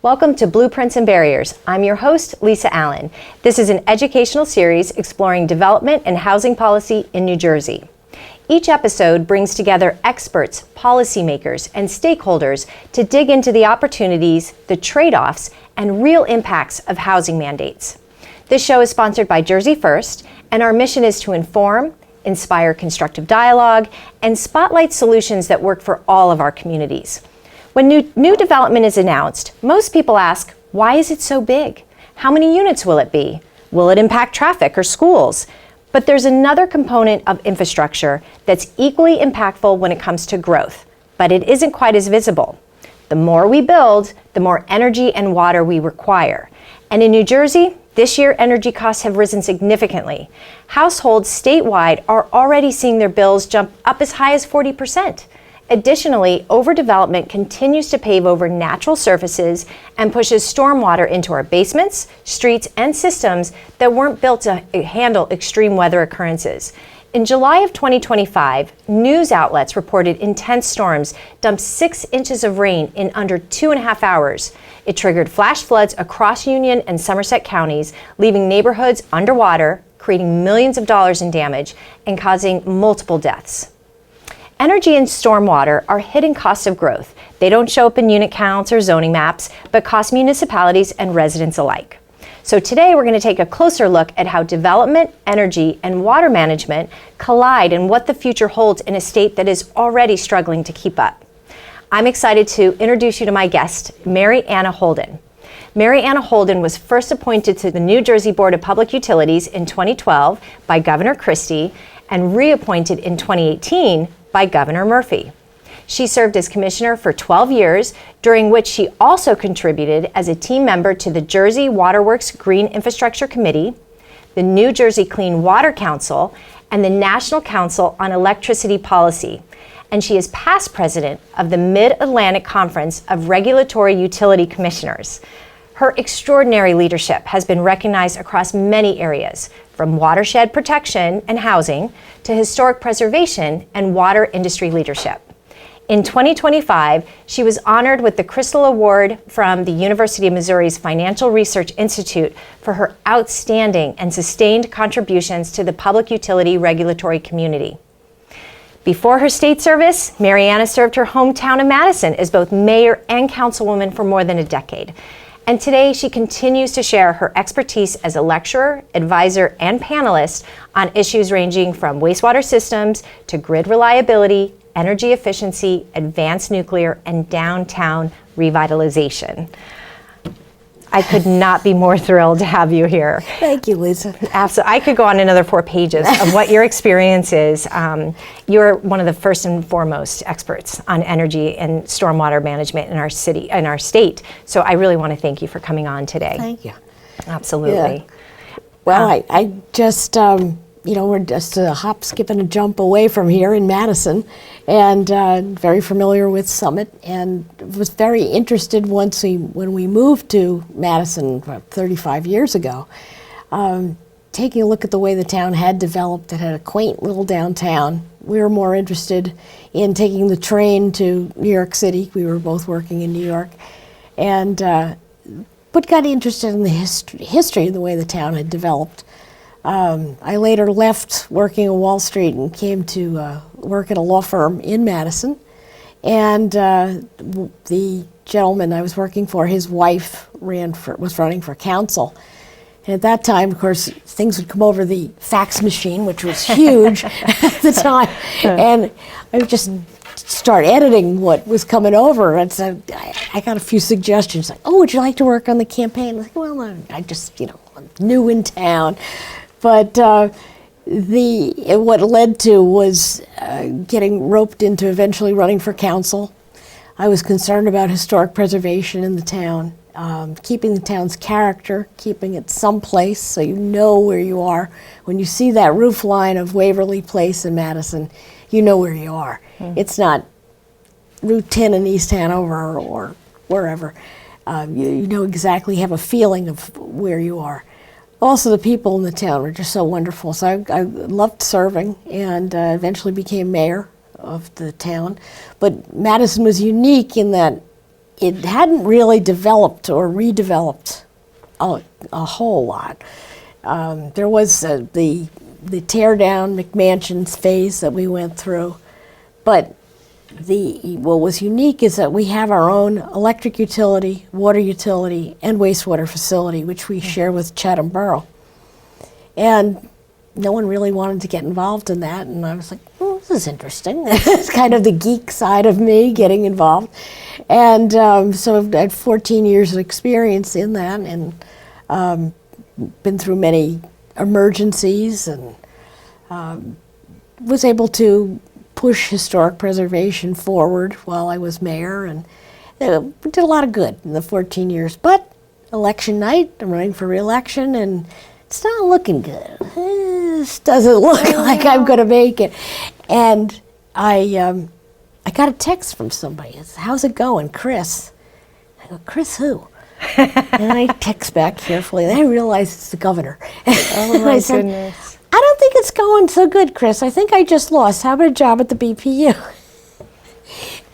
Welcome to Blueprints and Barriers. I'm your host, Lisa Allen. This is an educational series exploring development and housing policy in New Jersey. Each episode brings together experts, policymakers, and stakeholders to dig into the opportunities, the trade-offs, and real impacts of housing mandates. This show is sponsored by Jersey First, and our mission is to inform, inspire constructive dialogue, and spotlight solutions that work for all of our communities. When new development is announced, most people ask, why is it so big? How many units will it be? Will it impact traffic or schools? But there's another component of infrastructure that's equally impactful when it comes to growth, but it isn't quite as visible. The more we build, the more energy and water we require. And in New Jersey, this year energy costs have risen significantly. Households statewide are already seeing their bills jump up as high as 40%. Additionally, overdevelopment continues to pave over natural surfaces and pushes stormwater into our basements, streets, and systems that weren't built to handle extreme weather occurrences. In July of 2025, news outlets reported intense storms dumped 6 inches of rain in under 2.5 hours. It triggered flash floods across Union and Somerset counties, leaving neighborhoods underwater, creating millions of dollars in damage, and causing multiple deaths. Energy and stormwater are hidden costs of growth. They don't show up in unit counts or zoning maps, but cost municipalities and residents alike. So today we're going to take a closer look at how development, energy, and water management collide and what the future holds in a state that is already struggling to keep up. I'm excited to introduce you to my guest, Mary-Anna Holden. Mary-Anna Holden was first appointed to the New Jersey Board of Public Utilities in 2012 by Governor Christie and reappointed in 2018 by Governor Murphy. She served as commissioner for 12 years, during which she also contributed as a team member to the Jersey Waterworks Green Infrastructure Committee, the New Jersey Clean Water Council, and the National Council on Electricity Policy. And she is past president of the Mid-Atlantic Conference of Regulatory Utility Commissioners. Her extraordinary leadership has been recognized across many areas, from watershed protection and housing to historic preservation and water industry leadership. In 2025, she was honored with the Crystal Award from the University of Missouri's Financial Research Institute for her outstanding and sustained contributions to the public utility regulatory community. Before her state service, Mary-Anna served her hometown of Madison as both mayor and councilwoman for more than a decade. And today she continues to share her expertise as a lecturer, advisor, and panelist on issues ranging from wastewater systems to grid reliability, energy efficiency, advanced nuclear, and downtown revitalization. I could not be more thrilled to have you here. Thank you, Lisa. Absolutely. I could go on another 4 pages of what your experience is. You're one of the first and foremost experts on energy and stormwater management in our city, in our state. So I really want to thank you for coming on today. Thank you. Absolutely. Yeah. Well, I just, we're just a hop, skip, and a jump away from here in Madison, and very familiar with Summit, and was very interested when we moved to Madison 35 years ago, taking a look at the way the town had developed. It had a quaint little downtown. We were more interested in taking the train to New York City. We were both working in New York, and but got interested in the history of the way the town had developed. I later left working on Wall Street and came to work at a law firm in Madison. And the gentleman I was working for, his wife was running for council. And at that time, of course, things would come over the fax machine, which was huge at the time. And I would just start editing what was coming over. And so I got a few suggestions, like, oh, would you like to work on the campaign? I was like, well, I just, I'm new in town. But what led to was getting roped into eventually running for council. I was concerned about historic preservation in the town, keeping the town's character, keeping it someplace so you know where you are. When you see that roof line of Waverly Place in Madison, you know where you are. It's not Route 10 in East Hanover or wherever. You know exactly, have a feeling of where you are. Also, the people in the town were just so wonderful. So I loved serving, and eventually became mayor of the town. But Madison was unique in that it hadn't really developed or redeveloped a whole lot. There was the tear down McMansions phase that we went through, but what was unique is that we have our own electric utility, water utility, and wastewater facility, which we share with Chatham Borough. And no one really wanted to get involved in that, and I was like, oh, this is interesting. It's kind of the geek side of me getting involved. And so I've had 14 years of experience in that, and been through many emergencies, and was able to push historic preservation forward while I was mayor, and did a lot of good in the 14 years. But election night, I'm running for re-election, and it's not looking good. This doesn't look like I'm going to make it. And I got a text from somebody. It's, how's it going, Chris? I go, Chris who? And I text back carefully, and I realize it's the governor. Oh my goodness. I don't think it's going so good, Chris. I think I just lost. How about a job at the BPU?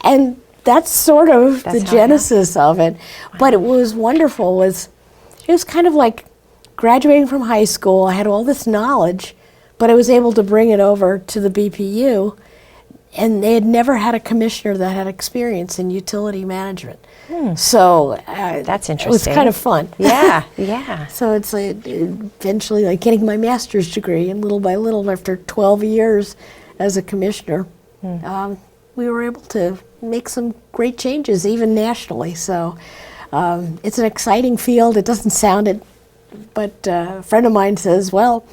And that's sort of the genesis of it. Wow. But it was wonderful. It was kind of like graduating from high school. I had all this knowledge, but I was able to bring it over to the BPU, and they had never had a commissioner that had experience in utility management. So that's interesting. It was kind of fun. Yeah, yeah. So it's eventually like getting my master's degree, and little by little, after 12 years as a commissioner, we were able to make some great changes, even nationally. So it's an exciting field. It doesn't sound it, but a friend of mine says, well,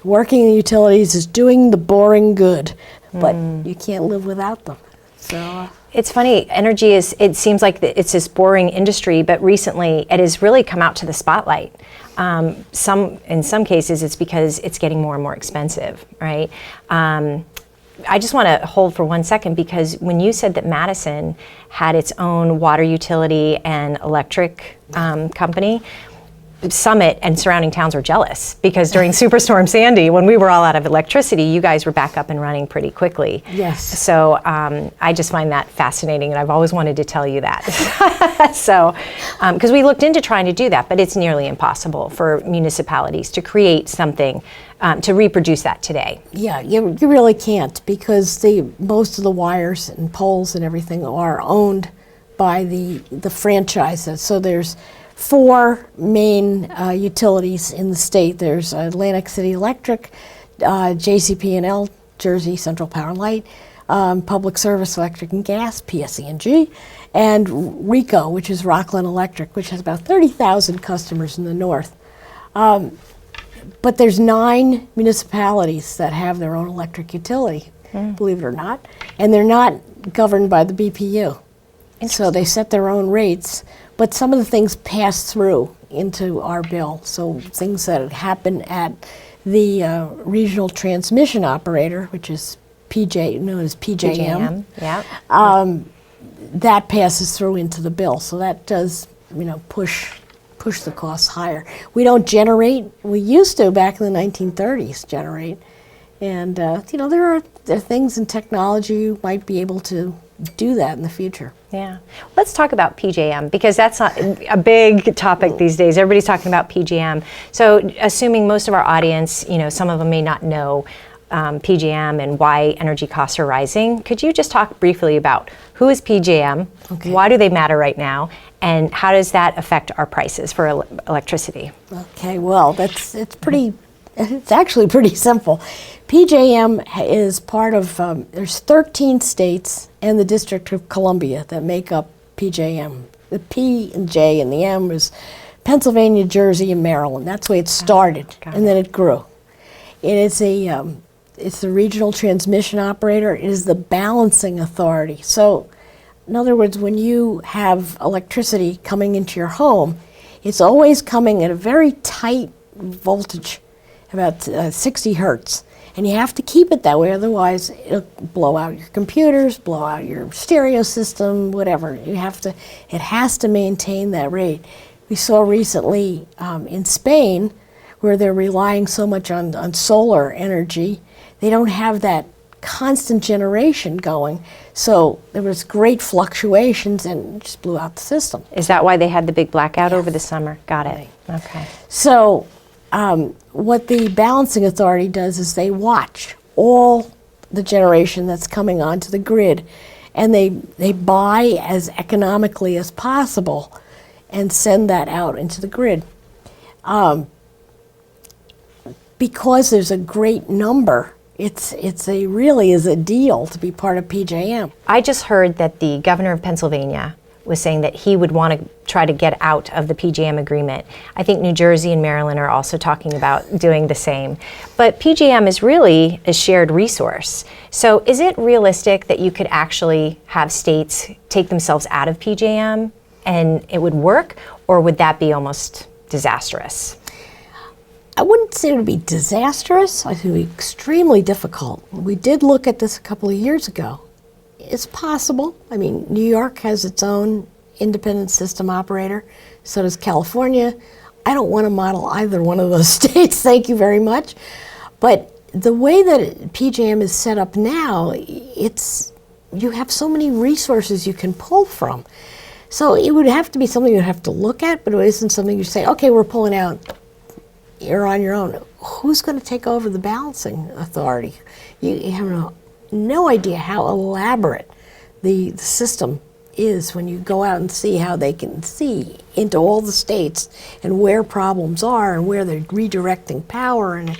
working in utilities is doing the boring good, but you can't live without them. So it's funny, energy it seems like it's this boring industry, but recently it has really come out to the spotlight. In some cases it's because it's getting more and more expensive, right? I just want to hold for 1 second, because when you said that Madison had its own water utility and electric company, Summit and surrounding towns were jealous, because during Superstorm Sandy, when we were all out of electricity, you guys were back up and running pretty quickly. Yes. So I just find that fascinating, and I've always wanted to tell you that. So, because we looked into trying to do that, but it's nearly impossible for municipalities to create something to reproduce that today. Yeah, you really can't, because most of the wires and poles and everything are owned by the franchises. So there's 4 main utilities in the state. There's Atlantic City Electric, JCP&L, Jersey Central Power and Light, Public Service Electric and Gas, PSE&G, and RICO, which is Rockland Electric, which has about 30,000 customers in the north. But there's 9 municipalities that have their own electric utility, believe it or not, and they're not governed by the BPU. So they set their own rates, but some of the things pass through into our bill. So things that happen at the regional transmission operator, which is known as PJM. Yeah. That passes through into the bill. So that does, push the costs higher. We don't generate. We used to back in the 1930s generate, and there are things in technology you might be able to do that in the future. Yeah. Let's talk about PJM, because that's not a big topic these days. Everybody's talking about PJM. So assuming most of our audience, some of them may not know PJM and why energy costs are rising, could you just talk briefly about who is PJM, okay, why do they matter right now, and how does that affect our prices for electricity? Okay, well, it's actually pretty simple. PJM is part of, there's 13 states and the District of Columbia that make up PJM. The P and J and the M is Pennsylvania, Jersey, and Maryland. That's the way it started, and then it grew. It is it's the regional transmission operator. It is the balancing authority. So, in other words, when you have electricity coming into your home, it's always coming at a very tight voltage, about 60 hertz. And you have to keep it that way, otherwise it'll blow out your computers, blow out your stereo system, whatever. It has to maintain that rate. We saw recently in Spain, where they're relying so much on solar energy, they don't have that constant generation going. So there was great fluctuations and it just blew out the system. Is that why they had the big blackout over the summer? Got it. Right. Okay. So what the balancing authority does is they watch all the generation that's coming onto the grid, and they buy as economically as possible and send that out into the grid. Because there's a great number, it's really is a deal to be part of PJM. I just heard that the governor of Pennsylvania was saying that he would want to try to get out of the PJM agreement. I think New Jersey and Maryland are also talking about doing the same. But PJM is really a shared resource. So is it realistic that you could actually have states take themselves out of PJM and it would work, or would that be almost disastrous? I wouldn't say it would be disastrous. I think it would be extremely difficult. We did look at this a couple of years ago. It's possible. I mean, New York has its own independent system operator. So does California. I don't want to model either one of those states, thank you very much. But the way that PJM is set up now, you have so many resources you can pull from. So it would have to be something you'd have to look at, but it isn't something you say, okay, we're pulling out. You're on your own. Who's going to take over the balancing authority? You have no idea how elaborate the system is when you go out and see how they can see into all the states and where problems are and where they're redirecting power. And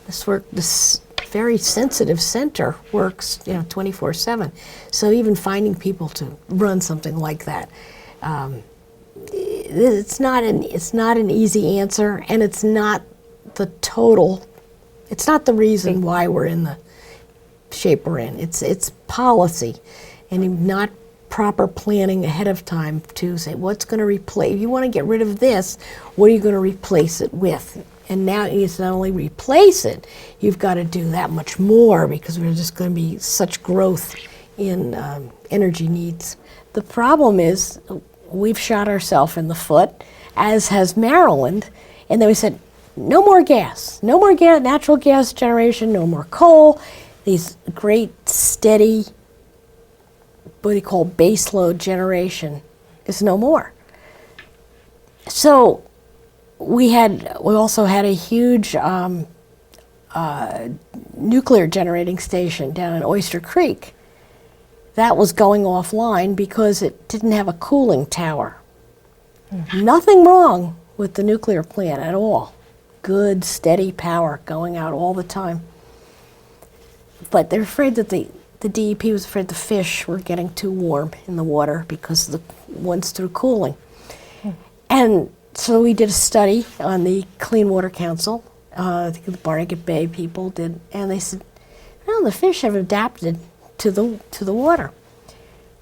this very sensitive center works 24/7. So even finding people to run something like that, it's not an easy answer, and it's not the total. It's not the reason why we're in the shape we're in. It's policy, and not proper planning ahead of time to say what's going to replace. If you want to get rid of this, what are you going to replace it with? And now it's not only replace it, you've got to do that much more because there's just going to be such growth in energy needs. The problem is we've shot ourselves in the foot, as has Maryland, and then we said, no more gas, natural gas generation, no more coal, these great steady, what they call baseload generation is no more. So we also had a huge nuclear generating station down in Oyster Creek. That was going offline because it didn't have a cooling tower. Nothing wrong with the nuclear plant at all. Good, steady power going out all the time. But they're afraid that the DEP was afraid the fish were getting too warm in the water because of the ones through cooling. And so we did a study on the Clean Water Council. I think the Barnegat Bay people did, and they said, well, the fish have adapted to the water.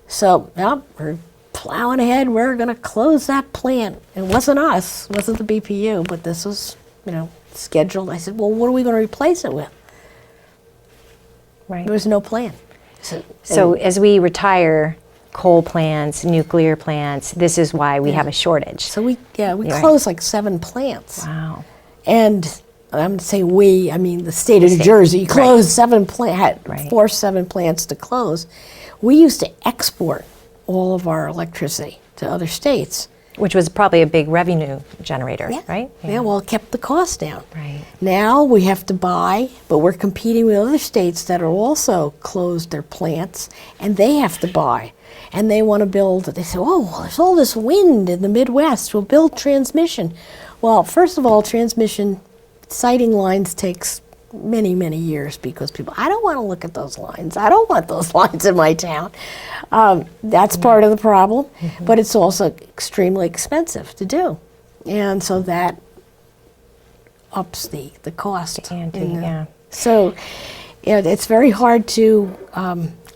So we're plowing ahead. We're going to close that plant. It wasn't us. It wasn't the BPU, but this was scheduled. I said, well, what are we going to replace it with? Right. There was no plan. So as we retire coal plants, nuclear plants, this is why we have a shortage. So we closed like 7 plants. Wow. And I'm going to say we, I mean the state of New Jersey closed 7 plants, forced 7 plants to close. We used to export all of our electricity to other states. Which was probably a big revenue generator, right? Yeah, well, it kept the cost down. Right. Now we have to buy, but we're competing with other states that are also closed their plants, and they have to buy. And they want to build, they say, oh, well, there's all this wind in the Midwest, we'll build transmission. Well, first of all, transmission siting lines takes many, many years because people, I don't want to look at those lines. I don't want those lines in my town. That's part of the problem, but it's also extremely expensive to do. And so that ups the cost. So it's very hard to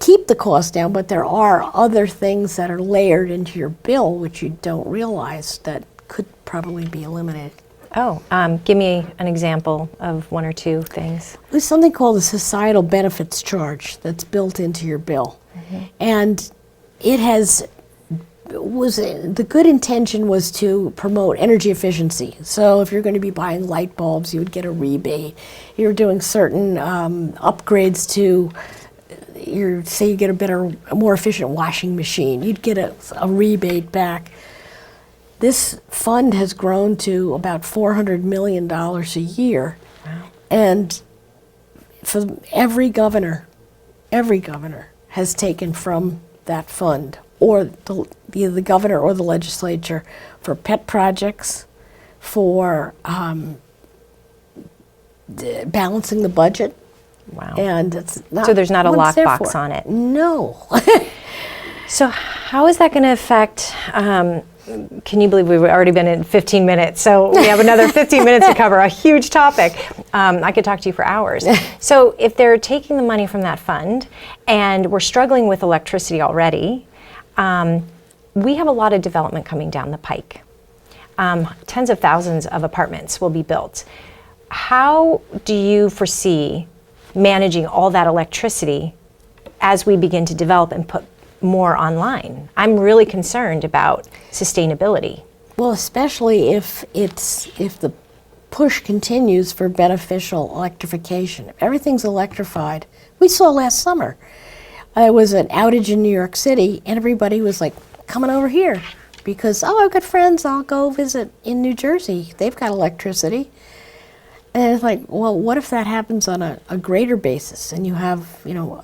keep the cost down, but there are other things that are layered into your bill which you don't realize that could probably be eliminated. Oh, give me an example of 1 or 2 things. There's something called a societal benefits charge that's built into your bill. And it the good intention was to promote energy efficiency. So if you're going to be buying light bulbs, you would get a rebate. You're doing certain upgrades to say you get a more efficient washing machine, you'd get a rebate back. This fund has grown to about $400 million a year. Wow. And for every governor has taken from that fund, or either the governor or the legislature, for pet projects, for balancing the budget. Wow. And it's not, so there's not a what it's there lockbox for. on it. No. So how is that going to affect, can you believe we've already been in 15 minutes? So we have another 15 minutes to cover a huge topic. I could talk to you for hours. So if they're taking the money from that fund and we're struggling with electricity already, we have a lot of development coming down the pike. Tens of thousands of apartments will be built. How do you foresee managing all that electricity as we begin to develop and put more online? I'm really concerned about sustainability. Well, especially if the push continues for beneficial electrification. If everything's electrified. We saw last summer, there was an outage in New York City, and everybody was like coming over here because, oh, I've got friends, I'll go visit in New Jersey. They've got electricity. And it's like, well, what if that happens on a greater basis and you have, you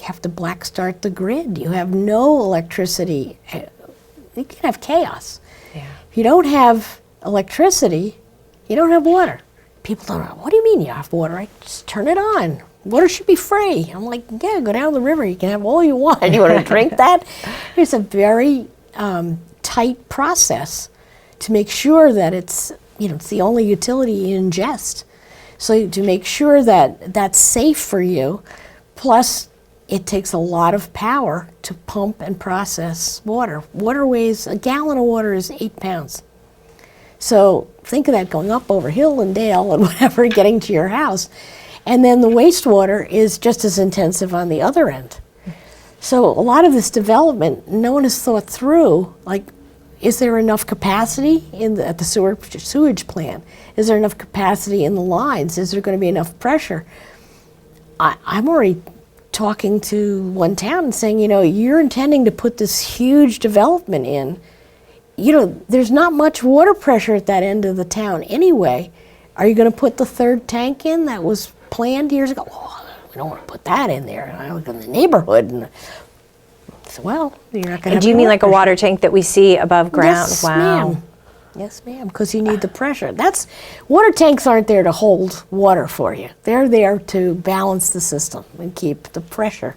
have to black start the grid. You have no electricity. You can have chaos. Yeah. If you don't have electricity, you don't have water. People don't know, what do you mean you have water? I just turn it on. Water should be free. I'm like, yeah, go down the river. You can have all you want. You want to drink that? It's a very tight process to make sure that it's the only utility you ingest. So to make sure that that's safe for you, plus it takes a lot of power to pump and process water. Water weighs, a gallon of water is 8 pounds. So think of that going up over hill and dale and whatever, getting to your house. And then the wastewater is just as intensive on the other end. So a lot of this development, no one has thought through, like, is there enough capacity at the sewage plant? Is there enough capacity in the lines? Is there going to be enough pressure? I'm already talking to one town and saying, you're intending to put this huge development in. There's not much water pressure at that end of the town anyway. Are you going to put the third tank in that was planned years ago? Oh, we don't want to put that in there. I live in the neighborhood. And so, well, you're not going to have. Do you mean like a water tank that we see above ground? Yes, wow. ma'am. Yes, ma'am, because you need the pressure. Water tanks aren't there to hold water for you. They're there to balance the system and keep the pressure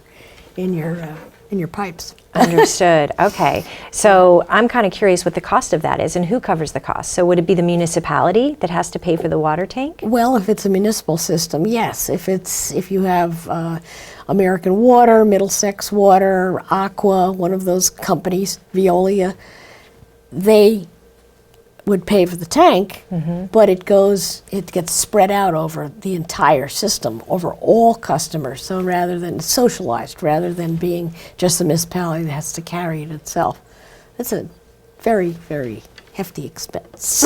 in your pipes. Understood. Okay. So I'm kind of curious what the cost of that is and who covers the cost. So would it be the municipality that has to pay for the water tank? Well, if it's a municipal system, yes. If you have American Water, Middlesex Water, Aqua, one of those companies, Veolia, they would pay for the tank, but it gets spread out over the entire system, over all customers. So rather than socialized, rather than being just the municipality that has to carry it itself. That's a very, very hefty expense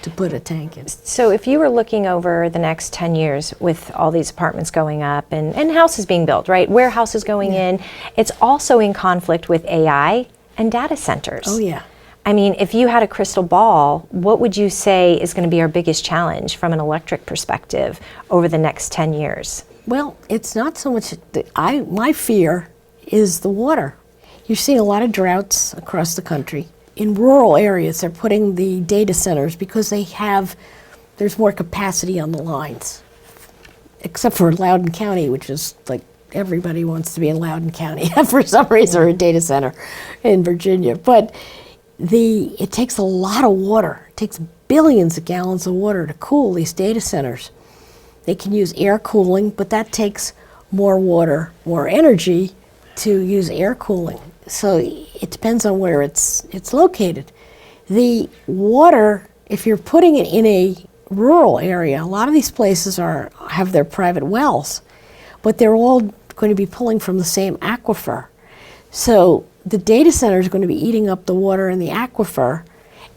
to put a tank in. So if you were looking over the next 10 years with all these apartments going up and houses being built, right? Warehouses going in, it's also in conflict with AI and data centers. Oh, yeah. I mean, if you had a crystal ball, what would you say is going to be our biggest challenge from an electric perspective over the next 10 years? Well, it's not so much, my fear is the water. You're seeing a lot of droughts across the country. In rural areas, they're putting the data centers because there's more capacity on the lines. Except for Loudoun County, which is like everybody wants to be in Loudoun County for some reason, or a data center in Virginia. But it takes a lot of water. It takes billions of gallons of water to cool these data centers. They can use air cooling, but that takes more water, more energy to use air cooling. So it depends on where it's located. The water, if you're putting it in a rural area, a lot of these places have their private wells, but they're all going to be pulling from the same aquifer. So the data center is going to be eating up the water in the aquifer,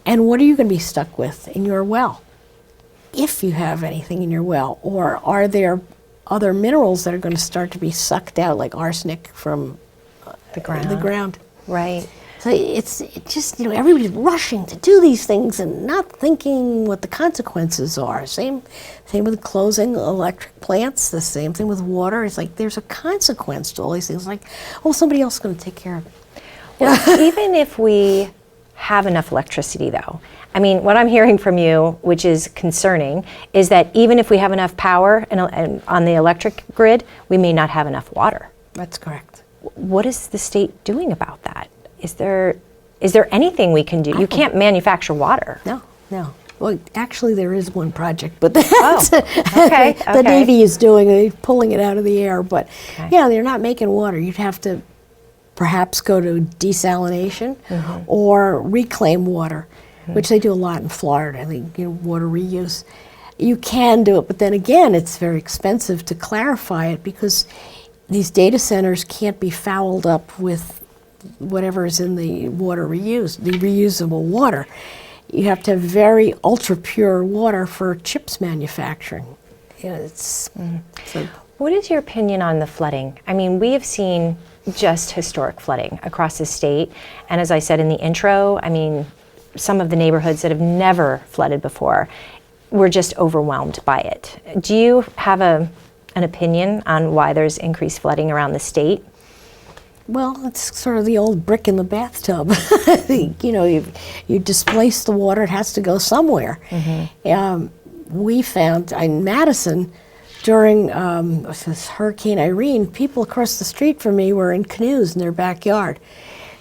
and what are you going to be stuck with in your well? If you have anything in your well, or are there other minerals that are going to start to be sucked out, like arsenic from The ground. the ground. Right. So it's just, everybody's rushing to do these things and not thinking what the consequences are. Same with closing electric plants, the same thing with water. It's like there's a consequence to all these things. Like, oh, somebody else is going to take care of it. Well, even if we have enough electricity, though, I mean, what I'm hearing from you, which is concerning, is that even if we have enough power and on the electric grid, we may not have enough water. That's correct. What is the state doing about that? Is there anything we can do? You can't manufacture water. No. Well, actually, there is one project, but that's okay. the Navy is doing it, pulling it out of the air. But yeah, they're not making water. You'd have to perhaps go to desalination or reclaim water, which they do a lot in Florida. I think water reuse. You can do it, but then again, it's very expensive to clarify it because these data centers can't be fouled up with whatever is in the water reuse, the reusable water. You have to have very ultra pure water for chips manufacturing. It's so. What is your opinion on the flooding? I mean, we have seen just historic flooding across the state, and as I said in the intro, I mean, some of the neighborhoods that have never flooded before, we're just overwhelmed by it. Do you have an opinion on why there's increased flooding around the state? Well, it's sort of the old brick in the bathtub. You displace the water, it has to go somewhere. We found in Madison, during Hurricane Irene, people across the street from me were in canoes in their backyard.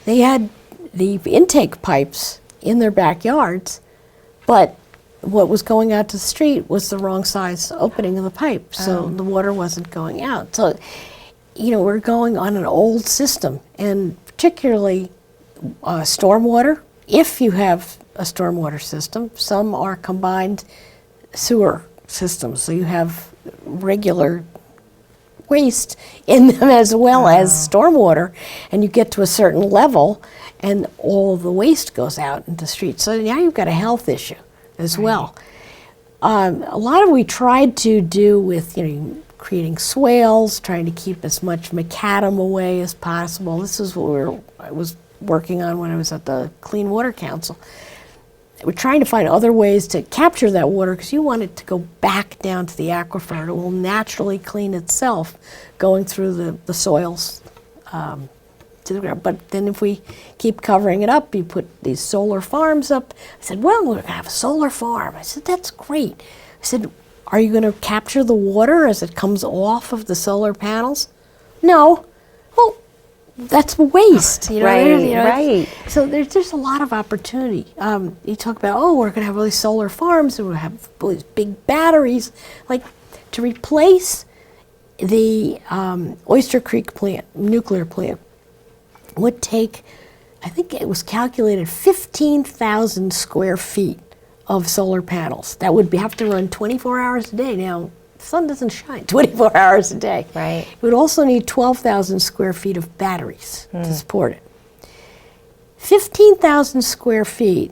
They had the intake pipes in their backyards, but what was going out to the street was the wrong size opening of the pipe, so the water wasn't going out. So, we're going on an old system, and particularly stormwater. If you have a stormwater system, some are combined sewer systems, so you have regular waste in them as well as stormwater, and you get to a certain level, and all of the waste goes out into the streets. So now you've got a health issue as well. A lot of we tried to do with, creating swales, trying to keep as much macadam away as possible. This is what I was working on when I was at the Clean Water Council. We're trying to find other ways to capture that water because you want it to go back down to the aquifer. It will naturally clean itself going through the soils to the ground. But then if we keep covering it up, you put these solar farms up. I said, well, we're going to have a solar farm. I said, that's great. I said, are you going to capture the water as it comes off of the solar panels? No. Well, that's waste. Right. So there's a lot of opportunity. You talk about, we're going to have all these solar farms, and we'll have all these big batteries. Like, to replace the Oyster Creek plant, nuclear plant, would take, I think it was calculated, 15,000 square feet of solar panels. That would have to run 24 hours a day. Now, the sun doesn't shine 24 hours a day. Right. It would also need 12,000 square feet of batteries to support it. 15,000 square feet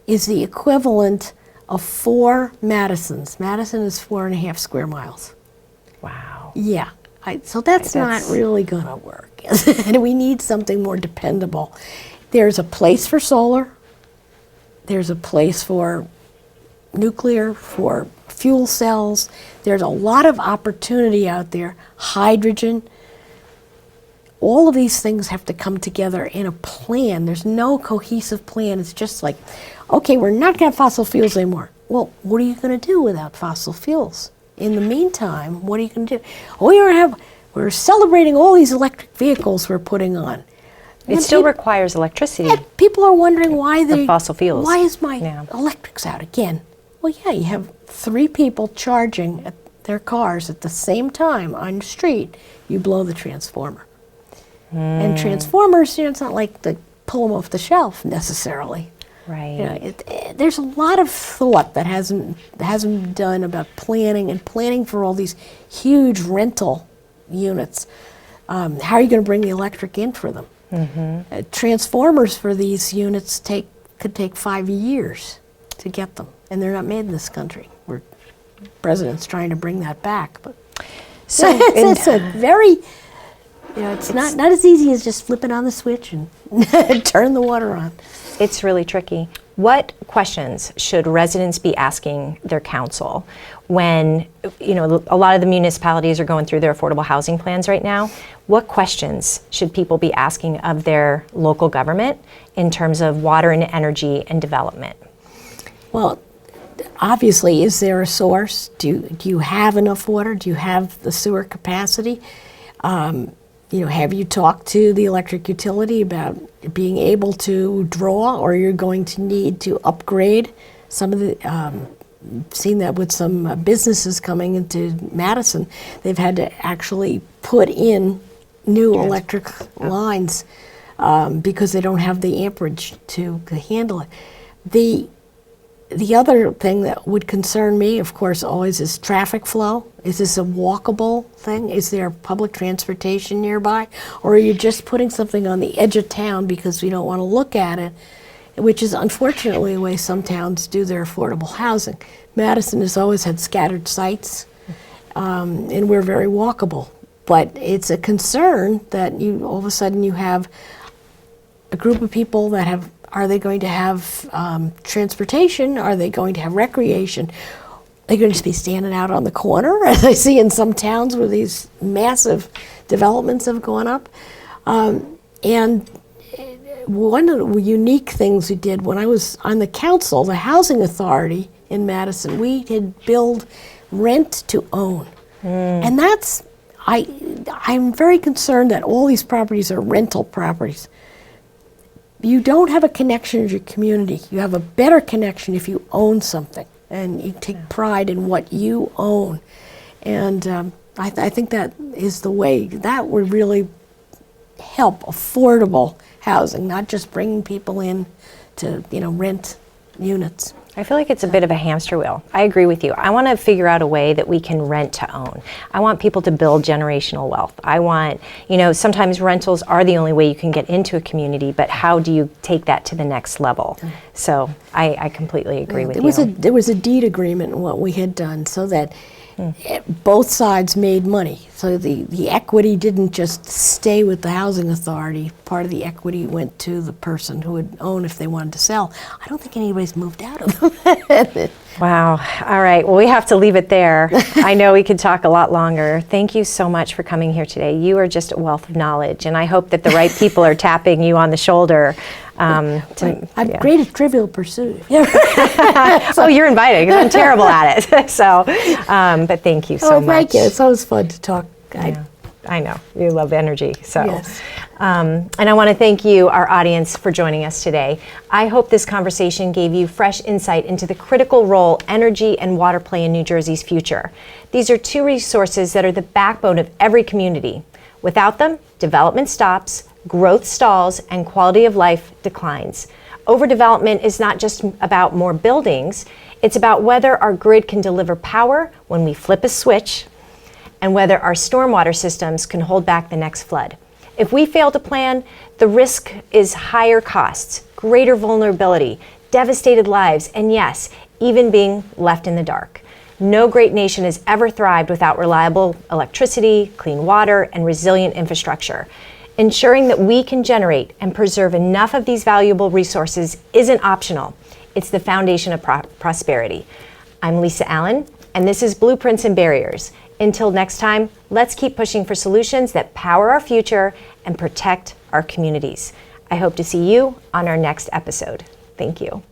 is the equivalent of 4 Madisons. Madison is 4.5 square miles. Wow. Yeah. So that's not really going to work. And we need something more dependable. There's a place for solar. There's a place for nuclear, for fuel cells. There's a lot of opportunity out there. Hydrogen. All of these things have to come together in a plan. There's no cohesive plan. It's just like, okay, we're not going to have fossil fuels anymore. Well, what are you going to do without fossil fuels? In the meantime, what are you going to do? We're celebrating all these electric vehicles we're putting on. It still requires electricity. Yeah, people are wondering why the fossil fuels. Why is my electrics out again? Well, yeah, you have 3 people charging at their cars at the same time on the street. You blow the transformer. And transformers, it's not like to pull them off the shelf necessarily. Right. There's a lot of thought that hasn't been done about planning for all these huge rental units. How are you going to bring the electric in for them? Transformers for these units could take 5 years to get them, and they're not made in this country. President's trying to bring that back, but. So it's a very, it's not as easy as just flipping on the switch and turn the water on. It's really tricky. What questions should residents be asking their council when, a lot of the municipalities are going through their affordable housing plans right now? What questions should people be asking of their local government in terms of water and energy and development? Well, obviously, is there a source? Do you have enough water? Do you have the sewer capacity? Have you talked to the electric utility about being able to draw, or you're going to need to upgrade some of the, seen that with some businesses coming into Madison, they've had to actually put in new electric lines because they don't have the amperage to handle it. The other thing that would concern me, of course, always is traffic flow. Is this a walkable thing? Is there public transportation nearby? Or are you just putting something on the edge of town because we don't want to look at it, which is unfortunately the way some towns do their affordable housing. Madison has always had scattered sites, and we're very walkable. But it's a concern that all of a sudden you have a group of people that are they going to have transportation? Are they going to have recreation? Are they going to just be standing out on the corner, as I see in some towns where these massive developments have gone up? And one of the unique things we did when I was on the council, the housing authority in Madison, we had built rent to own. And I'm very concerned that all these properties are rental properties. You don't have a connection with your community. You have a better connection if you own something and you take pride in what you own. And I think that is the way that would really help affordable housing, not just bringing people in to rent units. I feel like it's a bit of a hamster wheel. I agree with you. I want to figure out a way that we can rent to own. I want people to build generational wealth. I want, sometimes rentals are the only way you can get into a community, but how do you take that to the next level? So I completely agree with you. There was a deed agreement in what we had done so that both sides made money. So the equity didn't just stay with the housing authority. Part of the equity went to the person who would own if they wanted to sell. I don't think anybody's moved out of them. Wow. All right. Well, we have to leave it there. I know we could talk a lot longer. Thank you so much for coming here today. You are just a wealth of knowledge, and I hope that the right people are tapping you on the shoulder. I'm great at Trivial Pursuit. Oh, you're invited, because I'm terrible at it. So, but thank you so much. Thank you. It's always fun to talk. I know. You love energy. So, yes. And I want to thank you, our audience, for joining us today. I hope this conversation gave you fresh insight into the critical role energy and water play in New Jersey's future. These are two resources that are the backbone of every community. Without them, development stops, growth stalls, and quality of life declines. Overdevelopment is not just about more buildings, it's about whether our grid can deliver power when we flip a switch, and whether our stormwater systems can hold back the next flood. If we fail to plan, the risk is higher costs, greater vulnerability, devastated lives, and yes, even being left in the dark. No great nation has ever thrived without reliable electricity, clean water, and resilient infrastructure. Ensuring that we can generate and preserve enough of these valuable resources isn't optional. It's the foundation of prosperity. I'm Lisa Allen, and this is Blueprints and Barriers. Until next time, let's keep pushing for solutions that power our future and protect our communities. I hope to see you on our next episode. Thank you.